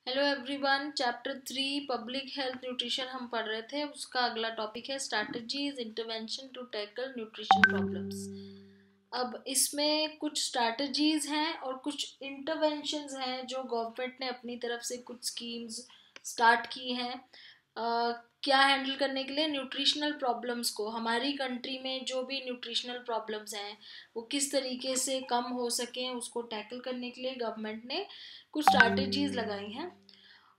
Hello everyone. Chapter 3 public health nutrition हम पढ़ रहे थे। उसका अगला टॉपिक है strategies intervention to tackle nutrition problems. अब इसमें कुछ स्ट्रैटेजीज हैं और कुछ इंटरवेंशंस हैं जो गवर्नमेंट ने अपनी तरफ से कुछ स्कीम्स स्टार्ट की हैं। क्या हैंडल करने के लिए न्यूट्रिशनल प्रॉब्लम्स को, हमारी कंट्री में जो भी न्यूट्रिशनल प्रॉब्लम्स हैं वो किस तरीके से कम हो सकें, उसको टैकल करने के लिए गवर्नमेंट ने कुछ स्ट्रैटेजीज लगाई हैं।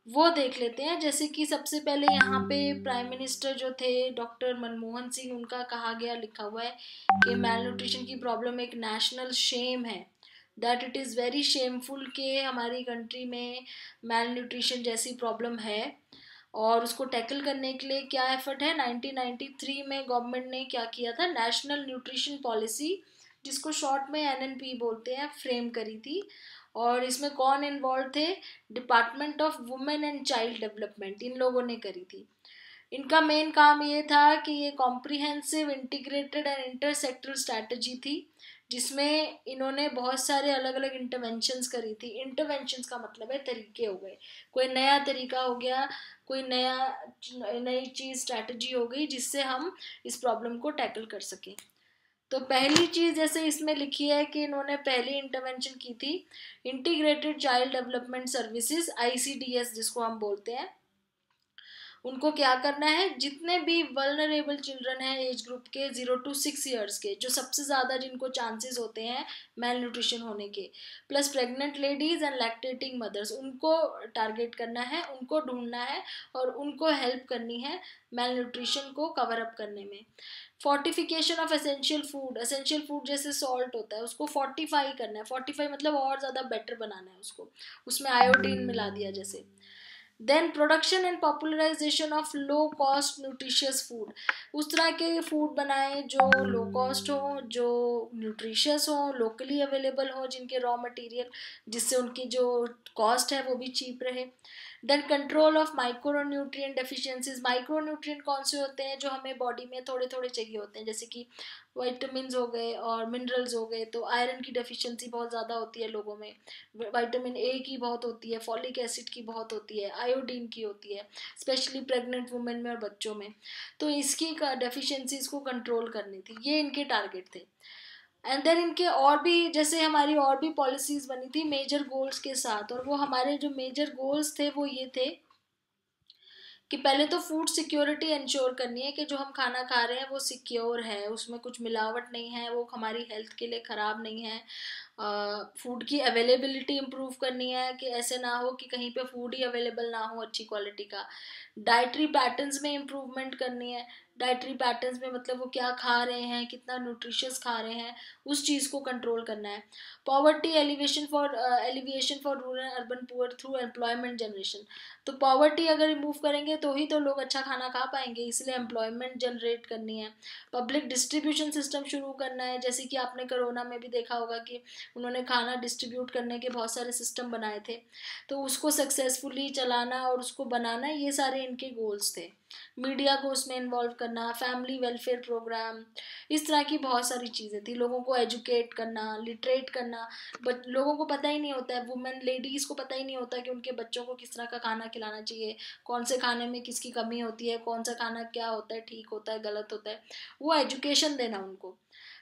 वो देख लेते हैं। जैसे कि सबसे पहले यहाँ पे प्राइम मिनिस्टर जो थे डॉक्टर मनमोहन सिंह, उनका कहा गया, लिखा हुआ है कि मेल न्यूट्रिशन की प्रॉब्लम एक नेशनल शेम है, that it is very shameful कि हमारी कंट्री में मेल न्यूट्रिशन जैसी प्रॉब्लम है। और उसको टैकल करने के लिए क्या एफर्ट है, 1993 में गवर्नमेंट ने क्या किया था, नेशनल न्यूट्रिशन पॉलिसी, जिसको शॉर्ट में एनएनपी बोलते हैं, फ्रेम करी थी। और इसमें कौन इन्वॉल्व थे, department of women and child development, इन लोगों ने करी थी। इनका मेन काम ये था कि ये कॉम्प्रिहेंसिव इंटीग्रेटेड एंड इंटरसेक्टरल स्ट्रैटेजी थी, जिसमें इन्होंने बहुत सारे अलग अलग इंटरवेंशंस करी थी। इंटरवेंशंस का मतलब है तरीके हो गए, कोई नया तरीका हो गया, कोई नई चीज़ स्ट्रैटेजी हो गई जिससे हम इस प्रॉब्लम को टैकल कर सकें। तो पहली चीज़ जैसे इसमें लिखी है कि इन्होंने पहली इंटरवेंशन की थी integrated child development services, ICDS जिसको हम बोलते हैं। उनको क्या करना है, जितने भी वल्नरेबल चिल्ड्रन हैं एज ग्रुप के 0 to 6 years के, जो सबसे ज़्यादा जिनको चांसेस होते हैं मेल न्यूट्रिशन होने के, plus pregnant ladies and lactating mothers, उनको टारगेट करना है, उनको ढूंढना है और उनको हेल्प करनी है मेल न्यूट्रिशन को कवर अप करने में। फोर्टिफिकेशन ऑफ एसेंशियल फूड जैसे सॉल्ट होता है, उसको फोर्टिफाई करना है। फोर्टिफाई मतलब और ज़्यादा बेटर बनाना है उसको, उसमें आयोडीन मिला दिया जैसे। Then production and popularisation of low cost nutritious food, उस तरह के फूड बनाए जो लो कॉस्ट हो, जो न्यूट्रिशियस हो, लोकली अवेलेबल हो, जिनके रॉ मटेरियल, जिससे उनकी जो कॉस्ट है वो भी चीप रहे। Then control of micronutrient deficiencies, micronutrient कौन से होते हैं, जो हमें बॉडी में थोड़े थोड़े चाहिए होते हैं, जैसे कि वाइटामिन हो गए और मिनरल्स हो गए। तो आयरन की डेफिशिएंसी बहुत ज़्यादा होती है लोगों में, विटामिन ए की बहुत होती है, फॉलिक एसिड की बहुत होती है, आयोडीन की होती है, स्पेशली प्रेग्नेंट वुमेन में और बच्चों में। तो इसकी डेफिशिएंसीज को कंट्रोल करनी थी, ये इनके टारगेट थे। एंड देन इनके और भी, जैसे हमारी और भी पॉलिसीज बनी थी मेजर गोल्स के साथ, और वो हमारे जो मेजर गोल्स थे वो ये थे कि पहले तो फूड सिक्योरिटी इंश्योर करनी है कि जो हम खाना खा रहे हैं वो सिक्योर है, उसमें कुछ मिलावट नहीं है, वो हमारी हेल्थ के लिए ख़राब नहीं है। फूड की अवेलेबिलिटी इम्प्रूव करनी है कि ऐसे ना हो कि कहीं पे फूड ही अवेलेबल ना हो अच्छी क्वालिटी का। डाइटरी पैटर्न्स में इम्प्रूवमेंट करनी है। डाइटरी पैटर्न्स में मतलब वो क्या खा रहे हैं, कितना न्यूट्रिशियस खा रहे हैं, उस चीज़ को कंट्रोल करना है। Poverty alleviation for rural urban poor through employment generation, तो पॉवर्टी अगर रिमूव करेंगे तो ही तो लोग अच्छा खाना खा पाएंगे, इसलिए एम्प्लॉयमेंट जनरेट करनी है। पब्लिक डिस्ट्रीब्यूशन सिस्टम शुरू करना है, जैसे कि आपने कोरोना में भी देखा होगा कि उन्होंने खाना डिस्ट्रीब्यूट करने के बहुत सारे सिस्टम बनाए थे। तो उसको सक्सेसफुली चलाना और उसको बनाना, ये सारे इनके गोल्स थे। मीडिया को उसमें इन्वॉल्व करना, फैमिली वेलफेयर प्रोग्राम, इस तरह की बहुत सारी चीज़ें थी। लोगों को एजुकेट करना, लिटरेट करना, बट लोगों को पता ही नहीं होता है, वुमेन लेडीज़ को पता ही नहीं होता कि उनके बच्चों को किस तरह का खाना खिलाना चाहिए, कौन से खाने में किसकी कमी होती है, कौन सा खाना क्या होता है, ठीक होता है, गलत होता है, वो एजुकेशन देना उनको।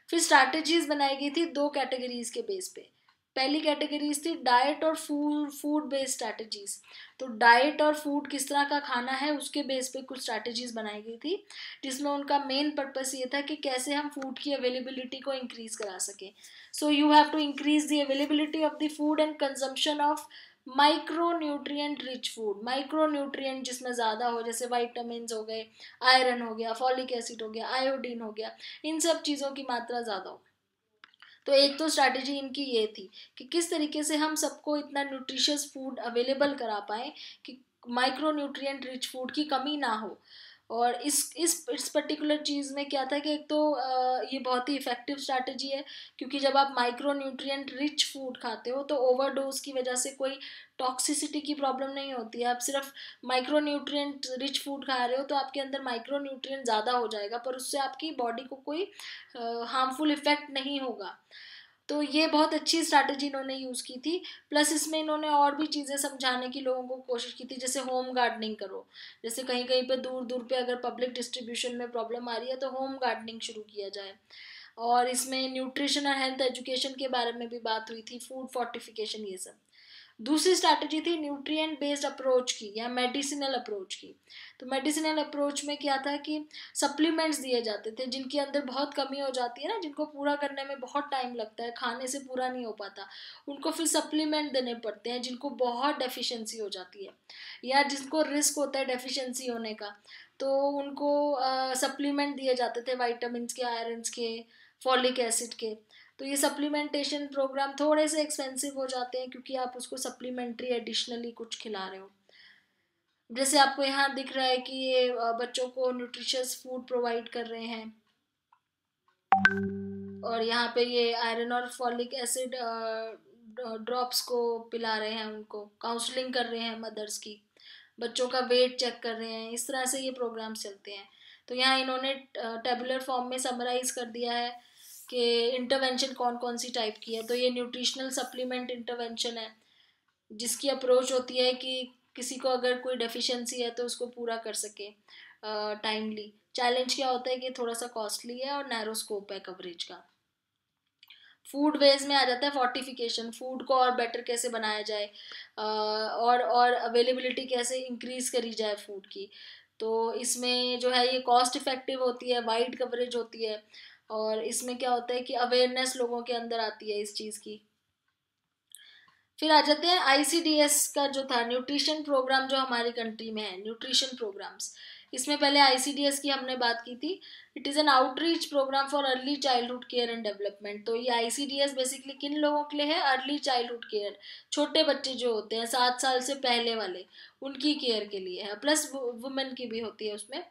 फिर स्ट्रैटेजीज बनाई गई थी 2 कैटेगरीज के बेस पे। पहली कैटेगरीज थी डाइट और फूड बेस्ड स्ट्रैटेजीज। तो डाइट और फूड किस तरह का खाना है उसके बेस पे कुछ स्ट्रैटेजीज बनाई गई थी, जिसमें उनका मेन पर्पस ये था कि कैसे हम फूड की अवेलेबिलिटी को इंक्रीज करा सकें। So you have to increase the availability of the food and consumption of micro nutrient rich food. Micro nutrient जिसमें ज़्यादा हो, जैसे वाइटामिन हो गए, आयरन हो गया, फॉलिक एसिड हो गया, आयोडीन हो गया, इन सब चीज़ों की मात्रा ज़्यादा हो। तो एक तो स्ट्रैटेजी इनकी ये थी कि किस तरीके से हम सबको इतना न्यूट्रिशियस फूड अवेलेबल करा पाएँ कि माइक्रो न्यूट्रिएंट रिच फूड की कमी ना हो। और इस पर्टिकुलर चीज़ में क्या था कि एक तो ये बहुत ही इफ़ेक्टिव स्ट्रैटेजी है, क्योंकि जब आप माइक्रो न्यूट्रिएंट रिच फूड खाते हो तो ओवरडोज की वजह से कोई टॉक्सिसिटी की प्रॉब्लम नहीं होती है। आप सिर्फ माइक्रो न्यूट्रिएंट रिच फूड खा रहे हो तो आपके अंदर माइक्रो न्यूट्रिएंट ज़्यादा हो जाएगा, पर उससे आपकी बॉडी को कोई हार्मफुल इफेक्ट नहीं होगा। तो ये बहुत अच्छी स्ट्रैटेजी इन्होंने यूज़ की थी। प्लस इसमें इन्होंने और भी चीज़ें समझाने की लोगों को कोशिश की थी, जैसे होम गार्डनिंग करो, जैसे कहीं कहीं पे दूर दूर पे अगर पब्लिक डिस्ट्रीब्यूशन में प्रॉब्लम आ रही है तो होम गार्डनिंग शुरू किया जाए। और इसमें न्यूट्रिशन और हेल्थ एजुकेशन के बारे में भी बात हुई थी, फूड फोर्टिफिकेशन, ये सब। दूसरी स्ट्रैटेजी थी न्यूट्रिएंट बेस्ड अप्रोच की या मेडिसिनल अप्रोच की। तो मेडिसिनल अप्रोच में क्या था कि सप्लीमेंट्स दिए जाते थे जिनके अंदर बहुत कमी हो जाती है ना, जिनको पूरा करने में बहुत टाइम लगता है, खाने से पूरा नहीं हो पाता, उनको फिर सप्लीमेंट देने पड़ते हैं जिनको बहुत डेफिशिएंसी हो जाती है या जिनको रिस्क होता है डेफिशिएंसी होने का, तो उनको सप्लीमेंट दिए जाते थे वाइटामिन के, आयरन के, फॉलिक एसिड के। तो ये सप्लीमेंटेशन प्रोग्राम थोड़े से एक्सपेंसिव हो जाते हैं क्योंकि आप उसको सप्लीमेंट्री एडिशनली कुछ खिला रहे हो। जैसे आपको यहाँ दिख रहा है कि ये बच्चों को न्यूट्रिशियस फूड प्रोवाइड कर रहे हैं, और यहाँ पे ये आयरन और फॉलिक एसिड ड्रॉप्स को पिला रहे हैं, उनको काउंसलिंग कर रहे हैं मदर्स की, बच्चों का वेट चेक कर रहे हैं। इस तरह से ये प्रोग्राम चलते हैं। तो यहाँ इन्होंने टेबुलर फॉर्म में समराइज कर दिया है कि इंटरवेंशन कौन कौन सी टाइप की है। तो ये न्यूट्रिशनल सप्लीमेंट इंटरवेंशन है, जिसकी अप्रोच होती है कि किसी को अगर कोई डेफिशिएंसी है तो उसको पूरा कर सके टाइमली। चैलेंज क्या होता है कि थोड़ा सा कॉस्टली है और नैरो स्कोप है कवरेज का। फूड वेज में आ जाता है फोर्टिफिकेशन, फूड को और बेटर कैसे बनाया जाए, और अवेलेबिलिटी कैसे इंक्रीज करी जाए फूड की। तो इसमें जो है ये कॉस्ट इफेक्टिव होती है, वाइड कवरेज होती है, और इसमें क्या होता है कि अवेयरनेस लोगों के अंदर आती है इस चीज़ की। फिर आ जाते हैं आईसीडीएस का जो था न्यूट्रिशन प्रोग्राम जो हमारी कंट्री में है, न्यूट्रिशन प्रोग्राम्स। इसमें पहले आईसीडीएस की हमने बात की थी। It is an outreach programme for early childhood care and development. तो ये आईसीडीएस बेसिकली किन लोगों के लिए है? अर्ली चाइल्डहुड केयर, छोटे बच्चे जो होते हैं 7 साल से पहले वाले, उनकी केयर के लिए है। प्लस वुमेन की भी होती है उसमें।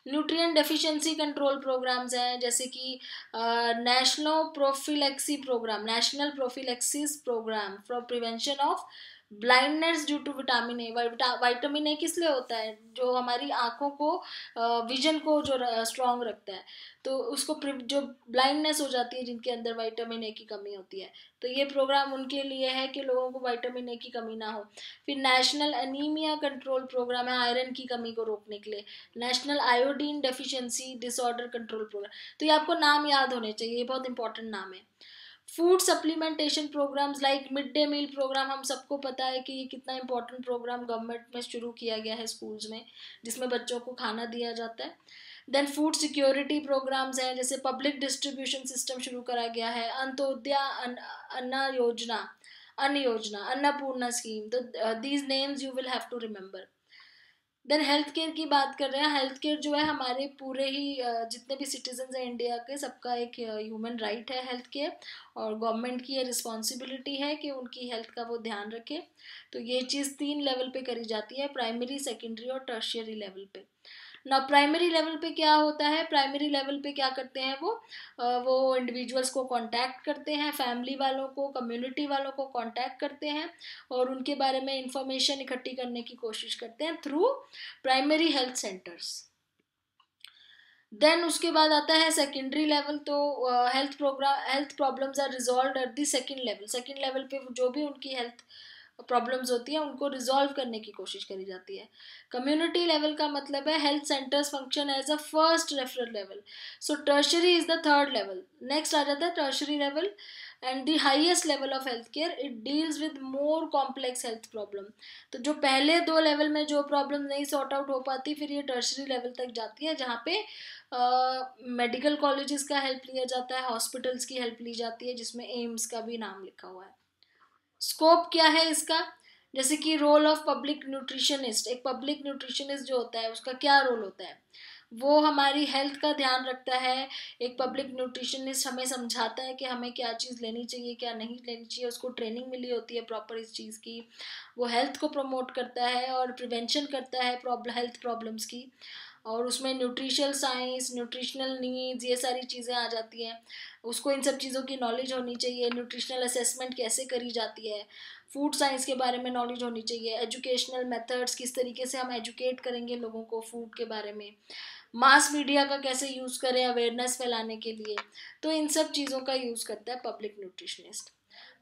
न्यूट्रिएंट डेफिशिएंसी कंट्रोल प्रोग्राम्स हैं, जैसे कि national prophylaxis programme for prevention of blindness due to vitamin A. Vitamin A किस लिए होता है? जो हमारी आंखों को, विजन को जो स्ट्रांग रखता है, तो उसको जो ब्लाइंडनेस हो जाती है जिनके अंदर विटामिन ए की कमी होती है, तो ये प्रोग्राम उनके लिए है कि लोगों को विटामिन ए की कमी ना हो। फिर नेशनल एनीमिया कंट्रोल प्रोग्राम है आयरन की कमी को रोकने के लिए। National iodine deficiency disorder control programme. तो ये आपको नाम याद होने चाहिए, ये बहुत इंपॉर्टेंट नाम है। Food supplementation programmes like mid day meal programme, हम सबको पता है कि ये कितना इंपॉर्टेंट प्रोग्राम गवर्नमेंट में शुरू किया गया है स्कूल्स में, जिसमें बच्चों को खाना दिया जाता है। देन फूड सिक्योरिटी प्रोग्राम्स हैं, जैसे पब्लिक डिस्ट्रीब्यूशन सिस्टम शुरू करा गया है, अंत्योदय अन्न योजना, अन्नपूर्णा स्कीम। तो these names you will have to remember. Then health care की बात कर रहे हैं। हेल्थ केयर जो है हमारे पूरे ही जितने भी सिटीजन हैं इंडिया के, सबका एक ह्यूमन राइट है हेल्थ केयर, और गवर्नमेंट की ये रिस्पॉन्सिबिलिटी है कि उनकी हेल्थ का वो ध्यान रखे। तो ये चीज़ 3 लेवल पे करी जाती है, प्राइमरी, सेकेंडरी और टर्शियरी लेवल पे। ना प्राइमरी लेवल पे क्या होता है? प्राइमरी लेवल पे क्या करते हैं वो इंडिविजुअल्स को कांटेक्ट करते हैं, फैमिली वालों को, कम्युनिटी वालों को कांटेक्ट करते हैं, और उनके बारे में इंफॉर्मेशन इकट्ठी करने की कोशिश करते हैं through primary health centres. Then उसके बाद आता है सेकेंडरी लेवल। तो health problems are resolve at the second level. Second level पे जो भी उनकी हेल्थ प्रॉब्लम्स होती है उनको रिजॉल्व करने की कोशिश करी जाती है। कम्युनिटी लेवल का मतलब है health centres function as a first referral level. So tertiary is the third level. Next आ जाता है tertiary level and the highest level of health care. It deals with more complex health problem. तो जो पहले 2 level में जो problem नहीं sort out हो पाती, फिर ये टर्शरी लेवल तक जाती है, जहाँ पे मेडिकल कॉलेजेस का हेल्प लिया जाता है, हॉस्पिटल्स की हेल्प ली जाती है, जिसमें एम्स का भी नाम लिखा हुआ है। स्कोप क्या है इसका? जैसे कि रोल ऑफ पब्लिक न्यूट्रिशनिस्ट। एक पब्लिक न्यूट्रिशनिस्ट जो होता है उसका क्या रोल होता है? वो हमारी हेल्थ का ध्यान रखता है। एक पब्लिक न्यूट्रिशनिस्ट हमें समझाता है कि हमें क्या चीज़ लेनी चाहिए, क्या नहीं लेनी चाहिए, उसको ट्रेनिंग मिली होती है प्रॉपर इस चीज़ की। वो हेल्थ को प्रमोट करता है और प्रिवेंशन करता है हेल्थ प्रॉब्लम्स की, और उसमें न्यूट्रिशनल साइंस, न्यूट्रिशनल नीड्स, ये सारी चीज़ें आ जाती हैं। उसको इन सब चीज़ों की नॉलेज होनी चाहिए। न्यूट्रिशनल असेसमेंट कैसे करी जाती है, फूड साइंस के बारे में नॉलेज होनी चाहिए। एजुकेशनल मेथड्स, किस तरीके से हम एजुकेट करेंगे लोगों को फूड के बारे में, मास मीडिया का कैसे यूज़ करें अवेयरनेस फैलाने के लिए, तो इन सब चीज़ों का यूज़ करता है पब्लिक न्यूट्रिशनिस्ट।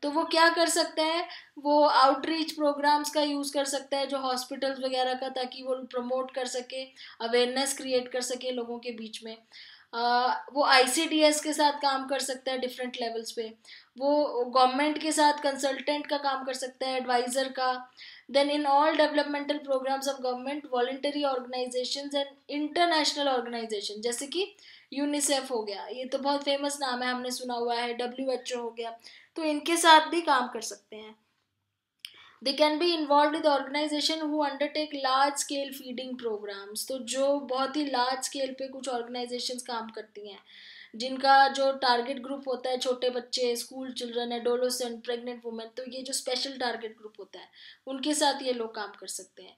तो वो क्या कर सकता है, वो आउटरीच प्रोग्राम्स का यूज़ कर सकता है जो हॉस्पिटल्स वगैरह का, ताकि वो प्रमोट कर सके, अवेयरनेस क्रिएट कर सके लोगों के बीच में। वो आईसीडीएस के साथ काम कर सकता है डिफरेंट लेवल्स पे, वो गवर्नमेंट के साथ कंसल्टेंट का काम कर सकता है, एडवाइज़र का। Then in all developmental programmes of government, voluntary organisations and international organisation, जैसे कि यूनिसेफ हो गया, ये तो बहुत फेमस नाम है, हमने सुना हुआ है, WHO हो गया, तो इनके साथ भी काम कर सकते हैं। They can be involve with organisation who undertake large scale feeding programmes, तो जो बहुत ही लार्ज स्केल पे कुछ ऑर्गेनाइजेशंस काम करती हैं, जिनका जो टारगेट ग्रुप होता है छोटे बच्चे, school children, adolescent, pregnant women, तो ये जो स्पेशल टारगेट ग्रुप होता है उनके साथ ये लोग काम कर सकते हैं।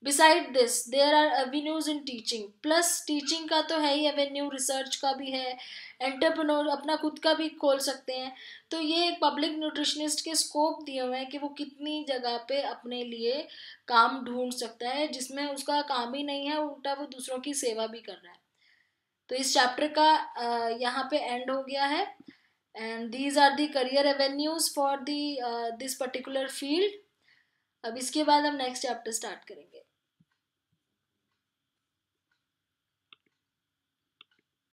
Beside this there are avenues in teaching, plus teaching का तो है ही एवेन्यू, रिसर्च का भी है, एंटरप्रेन्योर अपना खुद का भी खोल सकते हैं। तो ये एक पब्लिक न्यूट्रिशनिस्ट के स्कोप दिए हुए हैं कि वो कितनी जगह पे अपने लिए काम ढूंढ सकता है, जिसमें उसका काम ही नहीं है, उल्टा वो दूसरों की सेवा भी कर रहा है। तो इस चैप्टर का यहाँ पे एंड हो गया है, and these are the career avenues for the this particular field. अब इसके बाद हम नेक्स्ट चैप्टर स्टार्ट करेंगे।